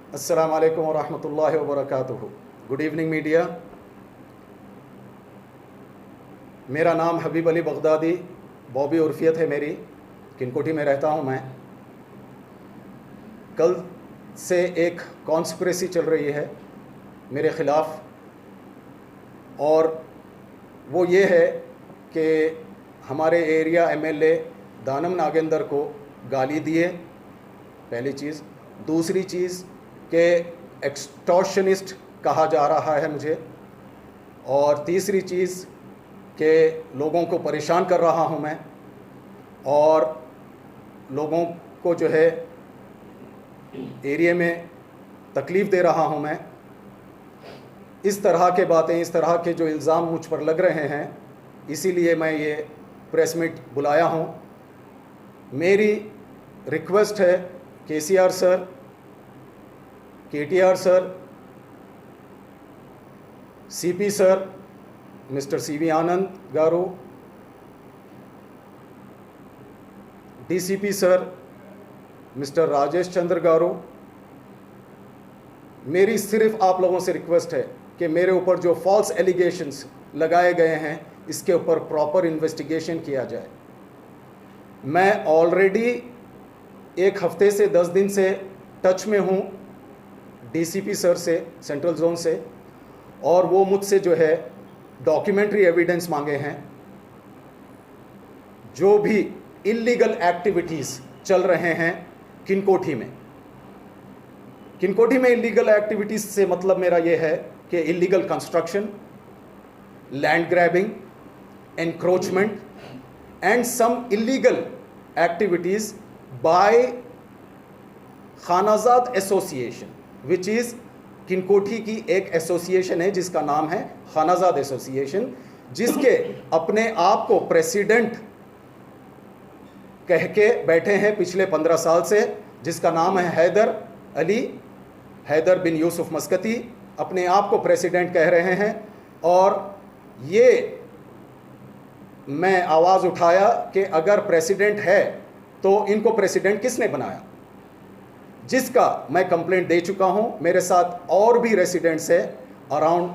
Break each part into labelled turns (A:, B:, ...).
A: अस्सलाम वालेकुम वरहमतुल्लाहि वबरकातुहू। Good evening media. मेरा नाम हबीब अली बगदादी, बॉबी उर्फियत है मेरी, किनकोठी में रहता हूँ मैं। कल से एक कॉन्स्पिरेसी चल रही है मेरे ख़िलाफ़, और वो ये है कि हमारे एरिया एमएलए दानम नागेंद्र को गाली दिए, पहली चीज़। दूसरी चीज़ कि एक्सटॉर्शनिस्ट कहा जा रहा है मुझे, और तीसरी चीज़ कि लोगों को परेशान कर रहा हूं मैं, और लोगों को जो है एरिया में तकलीफ़ दे रहा हूं मैं। इस तरह के बातें, इस तरह के जो इल्ज़ाम मुझ पर लग रहे हैं, इसीलिए मैं ये प्रेस मीट बुलाया हूं। मेरी रिक्वेस्ट है KCR sir, KTR sir, CP sir mister CV Anand garu, DCP sir mister Rajesh Chandra garu, मेरी सिर्फ आप लोगों से रिक्वेस्ट है कि मेरे ऊपर जो फॉल्स एलिगेशंस लगाए गए हैं इसके ऊपर प्रॉपर इन्वेस्टिगेशन किया जाए। मैं ऑलरेडी एक हफ्ते से 10 दिन से टच में हूँ डीसीपी सर से, सेंट्रल जोन से, और वो मुझसे जो है डॉक्यूमेंट्री एविडेंस मांगे हैं। जो भी इल्लीगल एक्टिविटीज़ चल रहे हैं किनकोठी में, किनकोठी में इल्लीगल एक्टिविटीज़ से मतलब मेरा ये है कि illegal construction, land grabbing, encroachment and some illegal activities by Khanazad association, which is Kinkothi की एक एसोसिएशन है जिसका नाम है खानाजाद एसोसिएशन, जिसके अपने आप को प्रेसिडेंट कह के बैठे हैं पिछले 15 साल से, जिसका नाम है हैदर बिन यूसुफ मस्कती, अपने आप को प्रेसिडेंट कह रहे हैं। और ये मैं आवाज़ उठाया कि अगर प्रेसिडेंट है तो इनको प्रेसिडेंट किसने बनाया, जिसका मैं कंप्लेंट दे चुका हूं। मेरे साथ और भी रेसिडेंट्स है, अराउंड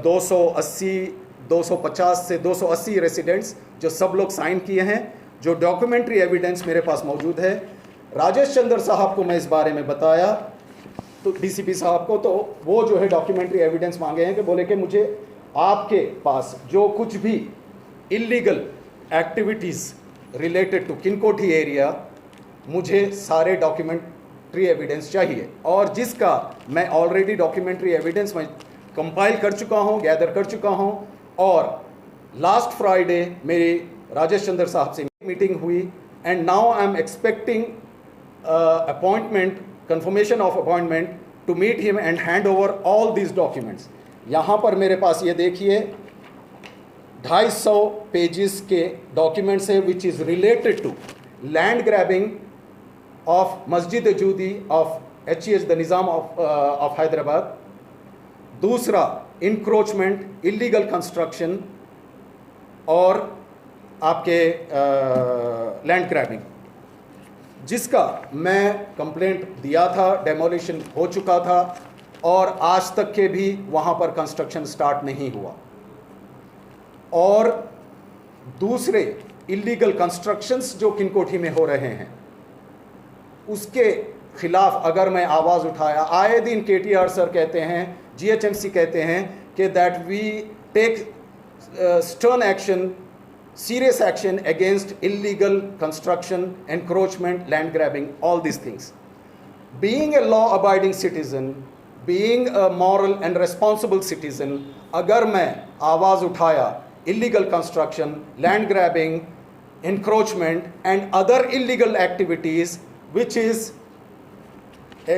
A: 250 से 280 रेसिडेंट्स, जो सब लोग साइन किए हैं, जो डॉक्यूमेंट्री एविडेंस मेरे पास मौजूद है। राजेश चंद्र साहब को मैं इस बारे में बताया, तो डीसीपी साहब को, तो वो जो है डॉक्यूमेंट्री एविडेंस मांगे हैं कि बोले कि मुझे आपके पास जो कुछ भी illegal activities related to Kinkothi area, मुझे सारे डॉक्यूमेंट्री एविडेंस चाहिए, और जिसका मैं ऑलरेडी डॉक्यूमेंट्री एविडेंस में कंपाइल कर चुका हूं, गैदर कर चुका हूं। और लास्ट फ्राइडे मेरी राजेश चंद्र साहब से मीटिंग हुई, and now I am expecting appointment, confirmation of appointment to meet him and hand over all these documents। यहाँ पर मेरे पास ये देखिए 250 पेजेस के डॉक्यूमेंट्स है, which is related to land grabbing of Masjid Judi of HEH the Nizam of Hyderabad. दूसरा encroachment, illegal construction, और आपके लैंड ग्रैबिंग, जिसका मैं कंप्लेंट दिया था, डेमोलिशन हो चुका था, और आज तक के भी वहाँ पर कंस्ट्रक्शन स्टार्ट नहीं हुआ। और दूसरे इलीगल कंस्ट्रक्शंस जो किनकोठी में हो रहे हैं, उसके खिलाफ अगर मैं आवाज़ उठाया, आए दिन केटीआर सर कहते हैं, GHMC कहते हैं कि that we take stern action, serious action against illegal construction, encroachment, land grabbing, all these things. Being a law-abiding citizen, being a moral and responsible citizen, अगर मैं आवाज़ उठाया illegal construction, land grabbing, encroachment and other illegal activities which is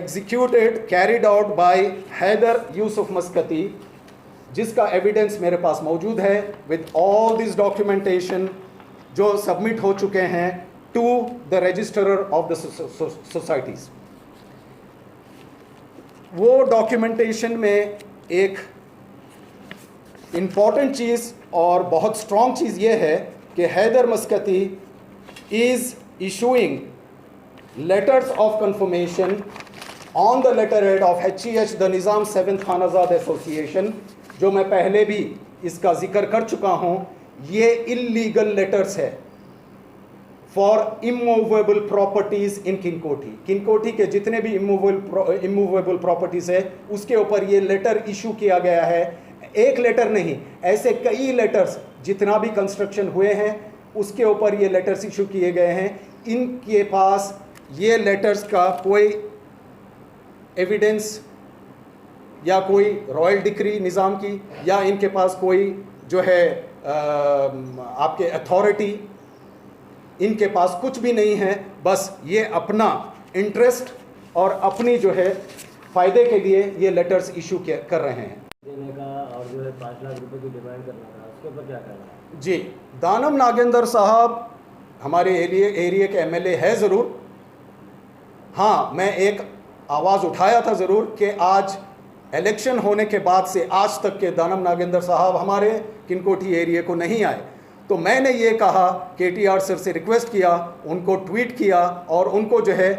A: executed, carried out by Haider Yusuf मस्कती, जिसका evidence मेरे पास मौजूद है with all this documentation जो सबमिट हो चुके हैं to the registrar of the societies. वो डॉक्यूमेंटेशन में एक इम्पॉर्टेंट चीज़ और बहुत स्ट्रॉन्ग चीज़ ये है कि Haider Maskati is issuing letters of confirmation on the letter head of HEH the Nizam 7th Khanazad association, जो मैं पहले भी इसका जिक्र कर चुका हूं, ये इलीगल लेटर्स है फॉर इमूवेबल प्रॉपर्टीज इन किनकोठी। किनकोठी के जितने भी इमूवेबल प्रॉपर्टीज है उसके ऊपर ये लेटर इशू किया गया है। एक लेटर नहीं, ऐसे कई लेटर्स जितना भी कंस्ट्रक्शन हुए हैं उसके ऊपर ये लेटर्स इशू किए गए हैं। इनके पास ये लेटर्स का कोई एविडेंस या कोई रॉयल डिक्री निज़ाम की, या इनके पास कोई जो है आपके अथॉरिटी, इनके पास कुछ भी नहीं है। बस ये अपना इंटरेस्ट और अपनी जो है फ़ायदे के लिए ये लेटर्स इशू कर रहे हैं।
B: देने का और जो है 5 लाख रुपए की डिमांड करना था, उसके ऊपर क्या करना है?
A: जी, दानम नागेंद्र साहब हमारे एरिया के MLA है ज़रूर। हाँ, मैं एक आवाज़ उठाया था ज़रूर कि आज इलेक्शन होने के बाद से आज तक के दानम नागेंद्र साहब हमारे किनकोठी एरिया को नहीं आए। तो मैंने ये कहा, KTR सर से रिक्वेस्ट किया, उनको ट्वीट किया और उनको जो है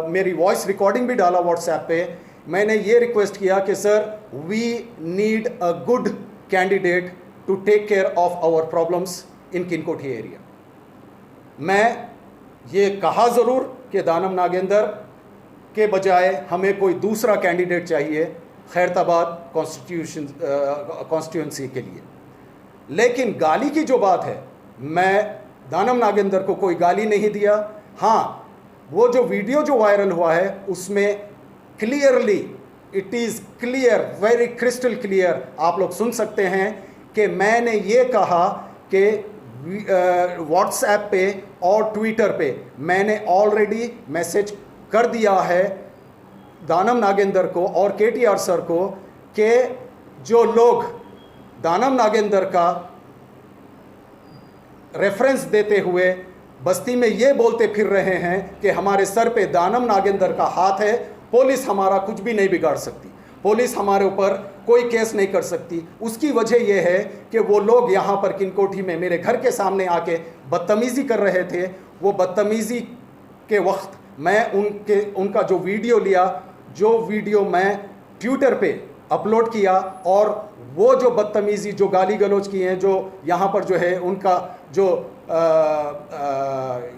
A: मेरी वॉइस रिकॉर्डिंग भी डाला व्हाट्सएप पे। मैंने ये रिक्वेस्ट किया कि sir, we need a good candidate to take care of our problems in Kinkothi area. मैं ये कहा ज़रूर कि दानम नागेंद्र के बजाय हमें कोई दूसरा कैंडिडेट चाहिए खैरताबाद कॉन्स्टिट्यूंसी के लिए। लेकिन गाली की जो बात है, मैं दानम नागेंद्र को कोई गाली नहीं दिया। हाँ, वो जो वीडियो जो वायरल हुआ है उसमें clearly, it is clear, very crystal clear, आप लोग सुन सकते हैं कि मैंने ये कहा कि व्हाट्सएप पे और ट्विटर पे मैंने ऑलरेडी मैसेज कर दिया है दानम नागेंद्र को और KTR सर को कि जो लोग दानम नागेंद्र का रेफरेंस देते हुए बस्ती में ये बोलते फिर रहे हैं कि हमारे सर पे दानम नागेंद्र का हाथ है, पुलिस हमारा कुछ भी नहीं बिगाड़ सकती, पुलिस हमारे ऊपर कोई केस नहीं कर सकती, उसकी वजह यह है कि वो लोग यहाँ पर किनकोठी में मेरे घर के सामने आके बदतमीज़ी कर रहे थे। वो बदतमीज़ी के वक्त मैं उनका जो वीडियो लिया, जो वीडियो मैं ट्विटर पे अपलोड किया, और वो जो बदतमीज़ी, जो गाली गलौज की हैं, जो यहाँ पर जो है उनका जो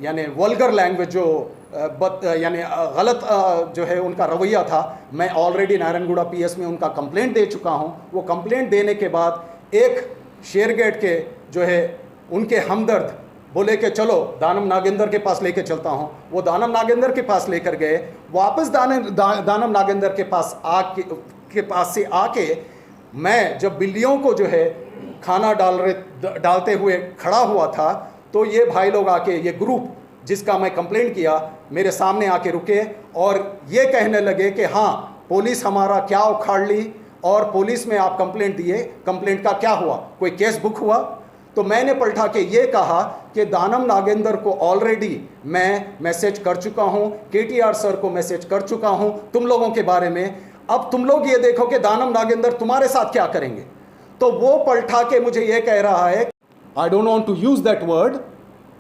A: यानी वल्गर लैंग्वेज, जो यानी गलत जो है उनका रवैया था, मैं ऑलरेडी नारायणगुड़ा PS में उनका कंप्लेंट दे चुका हूँ। वो कंप्लेंट देने के बाद एक शेरगेट के जो है उनके हमदर्द बोले कि चलो दानम नागेंद्र के पास लेके चलता हूँ। वो दानम नागेंद्र के पास लेकर गए। वापस दानम नागेंद्र के पास से आके मैं जब बिल्लियों को जो है खाना डालते हुए खड़ा हुआ था, तो ये भाई लोग आके, ये ग्रुप जिसका मैं कंप्लेंट किया, मेरे सामने आके रुके और ये कहने लगे कि हाँ, पुलिस हमारा क्या उखाड़ ली और पुलिस में आप कंप्लेंट दिए, कंप्लेंट का क्या हुआ, कोई केस बुक हुआ? तो मैंने पलटा के ये कहा कि दानम नागेंद्र को ऑलरेडी मैं मैसेज कर चुका हूँ, KTR सर को मैसेज कर चुका हूँ तुम लोगों के बारे में। अब तुम लोग ये देखो कि दानम नागेंद्र तुम्हारे साथ क्या करेंगे। तो वो पलटा के मुझे ये कह रहा है, I don't want to use that word,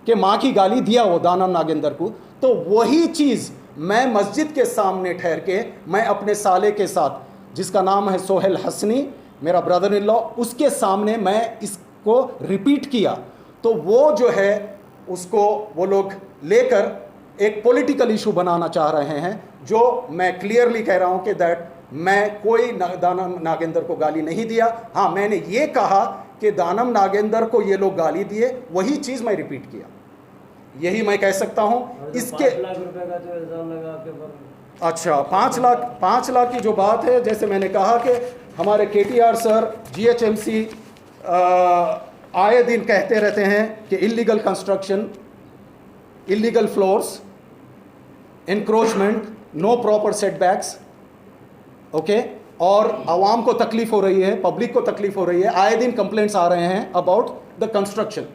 A: कि माँ की गाली दिया वो दानम नागेंद्र को। तो वही चीज़ मैं मस्जिद के सामने ठहर के, मैं अपने साले के साथ, जिसका नाम है सोहेल हसनी, मेरा ब्रदर इन लॉ, उसके सामने मैं इसको रिपीट किया। तो वो जो है उसको वो लोग लेकर एक पॉलिटिकल इशू बनाना चाह रहे हैं, जो मैं क्लियरली कह रहा हूं कि दैट मैं कोई दानम नागेंद्र को गाली नहीं दिया। हाँ, मैंने ये कहा कि दानम नागेंद्र को ये लोग गाली दिए, वही चीज़ मैं रिपीट किया, यही मैं कह सकता हूँ। इसके
B: 5 लाख रुपए का जो इल्जाम लगा आपके ऊपर।
A: अच्छा, 5 लाख की जो बात है, जैसे मैंने कहा कि हमारे KTR सर GHMC आए दिन कहते रहते हैं कि illegal construction, illegal floors, encroachment, no proper setbacks, okay, और आवाम को तकलीफ हो रही है, पब्लिक को तकलीफ हो रही है, आए दिन कंप्लेंट्स आ रहे हैं अबाउट द कंस्ट्रक्शन,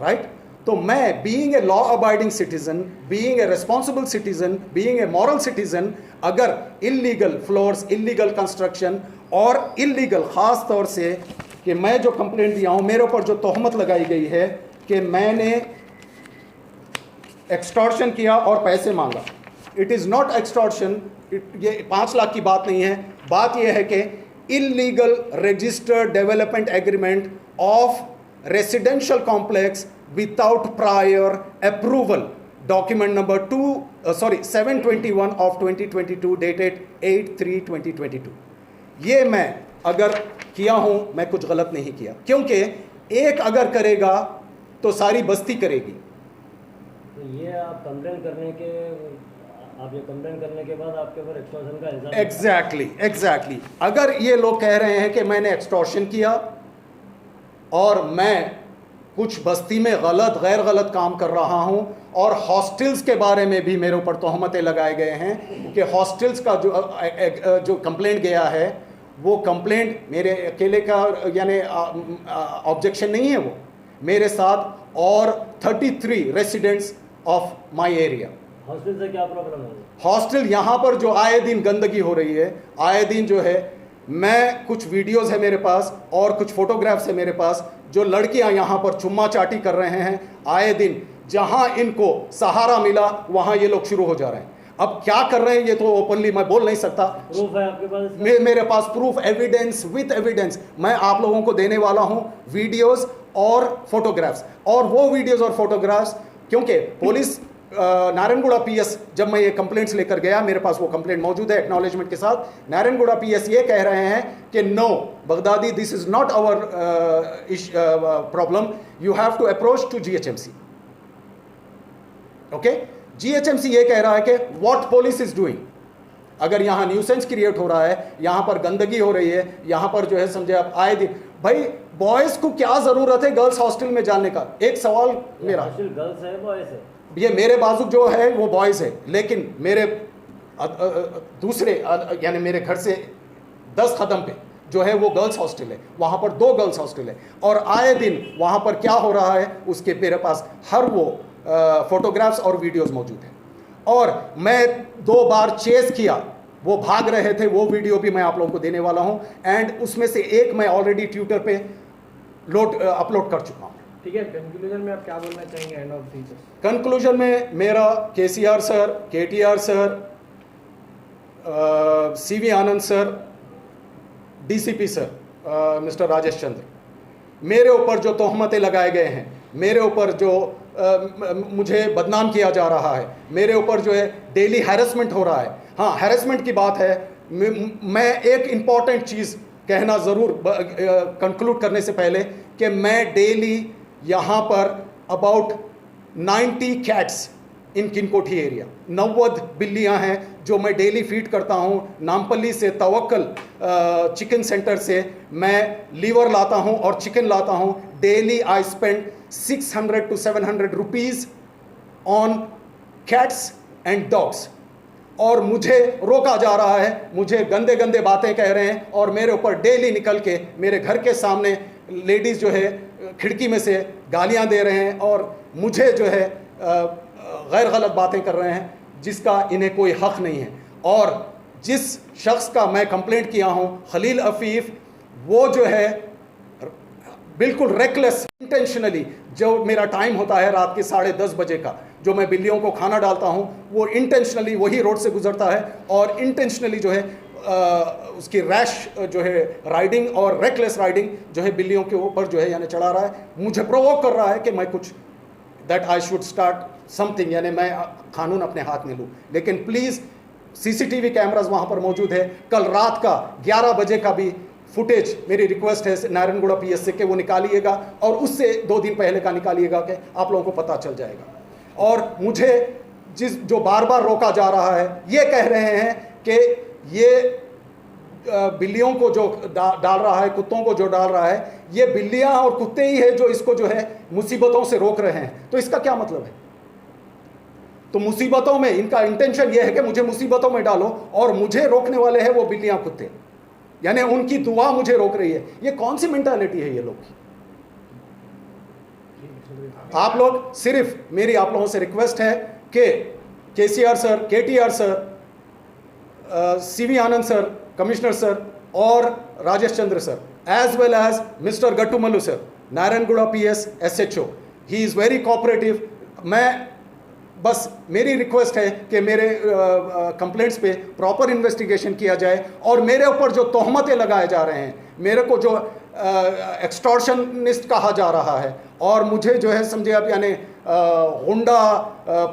A: राइट। तो मैं, being a law abiding citizen, being a responsible citizen, being a moral citizen, अगर इलीगल फ्लोर्स, इलीगल कंस्ट्रक्शन और इलीगल, ख़ास तौर से कि मैं जो कंप्लेंट दिया हूँ, मेरे ऊपर जो तोहमत लगाई गई है कि मैंने एक्सटॉर्शन किया और पैसे मांगा, इट इज़ नॉट एक्सटॉर्शन, ये 5 लाख की बात नहीं है। बात यह है कि illegal registered development agreement of residential complex without prior approval, document number 721 of 2022 dated 8/3/2022। ये मैं अगर किया हूं, मैं कुछ गलत नहीं किया, क्योंकि एक अगर करेगा तो सारी बस्ती करेगी।
B: तो ये आप कंप्लेन करने के बाद आपके ऊपर एक्सटॉर्शन का इल्जाम।
A: एग्जैक्टली। अगर ये लोग कह रहे हैं कि मैंने एक्सटॉर्शन किया और मैं कुछ बस्ती में गैर गलत काम कर रहा हूं, और हॉस्टल्स के बारे में भी मेरे ऊपर तोहमतें लगाए गए हैं कि हॉस्टल्स का जो कंप्लेंट गया है, वो कंप्लेंट मेरे अकेले का यानी ऑब्जेक्शन नहीं है, वो मेरे साथ और 33 residents of my area.
B: Hostel से क्या प्रॉब्लम है?
A: हॉस्टल यहाँ पर जो आए दिन गंदगी हो रही है, आए दिन जो है, मैं कुछ वीडियोस है मेरे पास और कुछ फोटोग्राफ्स है मेरे पास, जो लड़कियां यहाँ पर चुम्मा चाटी कर रहे हैं आए दिन। जहाँ इनको सहारा मिला वहाँ ये लोग शुरू हो जा रहे हैं। अब क्या कर रहे हैं ये तो ओपनली मैं बोल नहीं सकता।
B: प्रूफ है आपके पास?
A: मेरे पास प्रूफ, एविडेंस, विथ एविडेंस मैं आप लोगों को देने वाला हूं, वीडियोस और फोटोग्राफ्स। और वो वीडियोस और फोटोग्राफ्स, क्योंकि पुलिस नारायणगुड़ा पीएस, जब मैं ये कंप्लेंट्स लेकर गया, मेरे पास वो कंप्लेंट मौजूद है एक्नॉलेजमेंट के साथ। नारायणगुड़ा पीएस ये कह रहे हैं कि no Baghdadi, this is not our problem, you have to approach to GHMC. Okay, GHMC ये कह रहा है कि व्हाट पुलिस इज डूइंग। अगर यहाँ न्यूसेंस क्रिएट हो रहा है, यहाँ पर गंदगी हो रही है, यहाँ पर जो है समझे आप आए दिन, भाई बॉयज को क्या जरूरत है गर्ल्स हॉस्टल में जाने का? एक सवाल मेरा,
B: हॉस्टल गर्ल्स है बॉयज है?
A: ये मेरे बाजू जो है वो बॉयज है, लेकिन मेरे दूसरे यानी मेरे घर से 10 कदम पे जो है वो गर्ल्स हॉस्टल है, वहाँ पर 2 गर्ल्स हॉस्टल है, और आए दिन वहाँ पर क्या हो रहा है उसके मेरे पास हर वो फोटोग्राफ्स और वीडियोस मौजूद हैं। और मैं 2 बार चेस किया, वो भाग रहे थे, वो वीडियो भी मैं आप लोगों को देने वाला हूँ, एंड उसमें से एक मैं ऑलरेडी ट्विटर पे अपलोड कर चुका हूँ।
C: ठीक है, कंक्लूजन में आप क्या बोलना चाहेंगे एंड ऑफ दी?
A: कंक्लूजन में मेरा KCR sir, KTR sir, CV Anand sir, DCP sir mister Rajesh Chandra, मेरे ऊपर जो तोहमतें लगाए गए हैं, मेरे ऊपर जो मुझे बदनाम किया जा रहा है, मेरे ऊपर जो है डेली हैरेसमेंट हो रहा है। हाँ, हैरेसमेंट की बात है, मैं एक इम्पॉर्टेंट चीज़ कहना ज़रूर कंक्लूड करने से पहले कि मैं डेली यहाँ पर about 90 cats in Kinkothi area, 90 बिल्लियाँ हैं जो मैं डेली फीड करता हूँ। नामपल्ली से तवक्कल चिकन सेंटर से मैं लीवर लाता हूँ और चिकन लाता हूँ। Daily I spend 600 to 700 rupees on cats and dogs, और मुझे रोका जा रहा है, मुझे गंदे गंदे बातें कह रहे हैं, और मेरे ऊपर डेली निकल के मेरे घर के सामने लेडीज़ जो है खिड़की में से गालियां दे रहे हैं और मुझे जो है गैर गलत बातें कर रहे हैं, जिसका इन्हें कोई हक़ नहीं है। और जिस शख्स का मैं कंप्लेंट किया हूं, खलील अफीफ, वो जो है बिल्कुल रेकलेस, इंटेंशनली, जो मेरा टाइम होता है रात के 10:30 बजे का, जो मैं बिल्लियों को खाना डालता हूं, वो इंटेंशनली वही रोड से गुजरता है और इंटेंशनली जो है उसकी रैश जो है राइडिंग और रेकलेस राइडिंग जो है बिल्लियों के ऊपर जो है यानी चढ़ा रहा है, मुझे प्रोवोक कर रहा है कि मैं कुछ that I should start something, यानी मैं कानून अपने हाथ में लूँ। लेकिन प्लीज़ सीसीटीवी कैमराज वहाँ पर मौजूद है। कल रात का 11 बजे का भी फुटेज मेरी रिक्वेस्ट है नारायणगुड़ा पीएस से कि वो निकालिएगा, और उससे 2 दिन पहले का निकालिएगा कि आप लोगों को पता चल जाएगा। और मुझे जो बार बार रोका जा रहा है, ये कह रहे हैं कि ये बिल्लियों को जो डाल रहा है, कुत्तों को जो डाल रहा है, ये बिल्लियां और कुत्ते ही है जो इसको जो है मुसीबतों से रोक रहे हैं। तो इसका क्या मतलब है? तो मुसीबतों में इनका इंटेंशन ये है कि मुझे मुसीबतों में डालो, और मुझे रोकने वाले हैं वो बिल्लियां कुत्ते, यानी उनकी दुआ मुझे रोक रही है। ये कौन सी मेंटालिटी है ये लोग की? आप लोग सिर्फ मेरी आप लोगों से रिक्वेस्ट है कि KCR sir, KTR sir, CV Anand sir, commissioner sir और Rajesh Chandra sir, as well as mister Gattumallu sir, Narayanguda PS SHO, he is very cooperative. मैं बस मेरी रिक्वेस्ट है कि मेरे कंप्लेंट्स पे प्रॉपर इन्वेस्टिगेशन किया जाए और मेरे ऊपर जो तोहमतें लगाए जा रहे हैं, मेरे को जो एक्सटॉर्शनिस्ट कहा जा रहा है और मुझे जो है समझे आप यानी गुंडा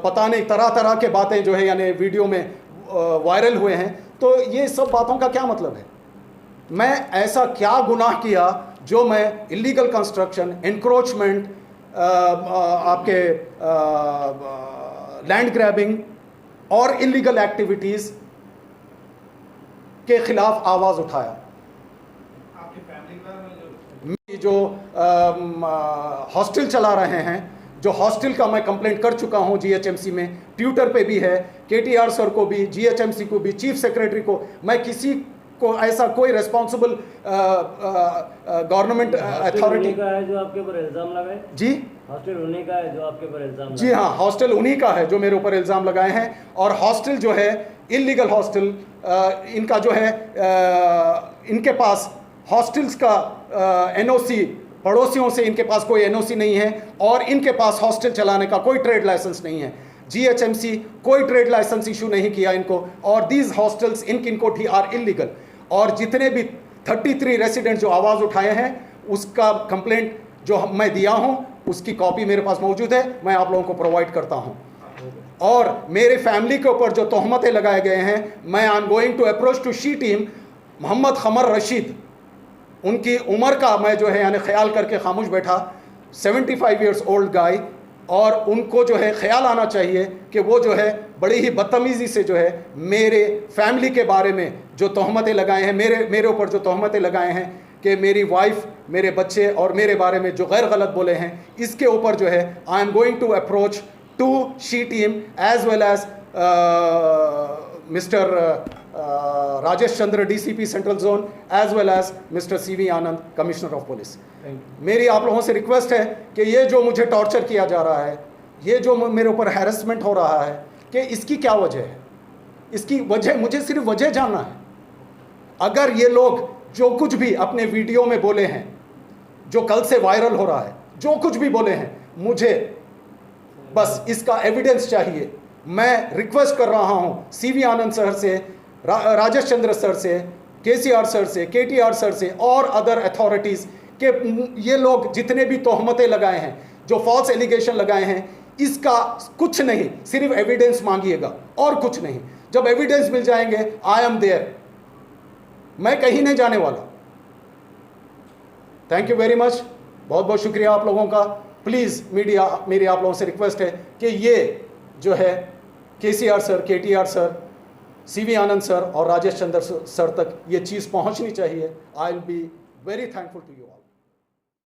A: पता नहीं तरह तरह के बातें जो है यानी वीडियो में वायरल हुए हैं, तो ये सब बातों का क्या मतलब है? मैं ऐसा क्या गुनाह किया जो मैं इलीगल कंस्ट्रक्शन, एनक्रोचमेंट, आपके लैंड ग्रैबिंग और इलीगल एक्टिविटीज़ के खिलाफ आवाज़ उठाया?
D: आपकी फैमिली में
A: जो हॉस्टल चला रहे हैं, जो हॉस्टल का मैं कंप्लेंट कर चुका हूं जीएचएमसी में, ट्विटर पे भी है, केटीआर सर को भी, जीएचएमसी को भी, चीफ सेक्रेटरी को, मैं किसी को ऐसा कोई रेस्पॉन्सिबल गवर्नमेंट अथॉरिटी
B: का है जो आपके ऊपर इल्जाम लगाए?
A: जी
B: हॉस्टल उन्हीं का है जो आपके ऊपर इल्जाम
A: जी हाँ, हॉस्टल उन्हीं का है जो मेरे ऊपर इल्ज़ाम लगाए हैं। और हॉस्टल जो है इलीगल हॉस्टल, इनका जो है इनके पास हॉस्टल्स का एनओसी, पड़ोसियों से इनके पास कोई एनओसी नहीं है और इनके पास हॉस्टल चलाने का कोई ट्रेड लाइसेंस नहीं है। जीएचएमसी कोई ट्रेड लाइसेंस इशू नहीं किया इनको और दीज हॉस्टल्स इनको ठी आर इलीगल। और जितने भी 33 रेसिडेंट्स जो आवाज़ उठाए हैं उसका कंप्लेंट जो मैं दिया हूं उसकी कॉपी मेरे पास मौजूद है, मैं आप लोगों को प्रोवाइड करता हूं। और मेरे फैमिली के ऊपर जो तोहमतें लगाए गए हैं, मैं I am going to approach to she team Mohammed Khamar Rashid, उनकी उम्र का मैं जो है यानी ख्याल करके खामोश बैठा, 75 ईयर्स ओल्ड गाय, और उनको जो है ख्याल आना चाहिए कि वो जो है बड़ी ही बदतमीज़ी से जो है मेरे फैमिली के बारे में जो तोहमतें लगाए हैं, मेरे ऊपर जो तोहमतें लगाए हैं कि मेरी वाइफ, मेरे बच्चे और मेरे बारे में जो गैर गलत बोले हैं, इसके ऊपर जो है I am going to approach to she team as well as mister Rajesh Chandra DCP central zone as well as mister CV Anand commissioner of police. मेरी आप लोगों से रिक्वेस्ट है कि ये जो मुझे टॉर्चर किया जा रहा है, ये जो मेरे ऊपर हैरेसमेंट हो रहा है, कि इसकी क्या वजह है? इसकी वजह मुझे सिर्फ वजह जानना है। अगर ये लोग जो कुछ भी अपने वीडियो में बोले हैं, जो कल से वायरल हो रहा है, जो कुछ भी बोले हैं, मुझे बस इसका एविडेंस चाहिए। मैं रिक्वेस्ट कर रहा हूं सीवी आनंद सर से, राजेश चंद्र सर से, केसीआर सर से, केटीआर सर से और अदर अथॉरिटीज़ के ये लोग जितने भी तोहमतें लगाए हैं, जो फॉल्स एलिगेशन लगाए हैं, इसका कुछ नहीं, सिर्फ एविडेंस मांगिएगा और कुछ नहीं। जब एविडेंस मिल जाएंगे, आई एम देयर, मैं कहीं नहीं जाने वाला। थैंक यू वेरी मच, बहुत बहुत शुक्रिया आप लोगों का। प्लीज़ मीडिया, मेरी आप लोगों से रिक्वेस्ट है कि ये जो है KCR sir, KTR sir, CV Anand sir और राजेश चंद्र सर तक ये चीज़ पहुंचनी चाहिए। I will be very thankful to you all.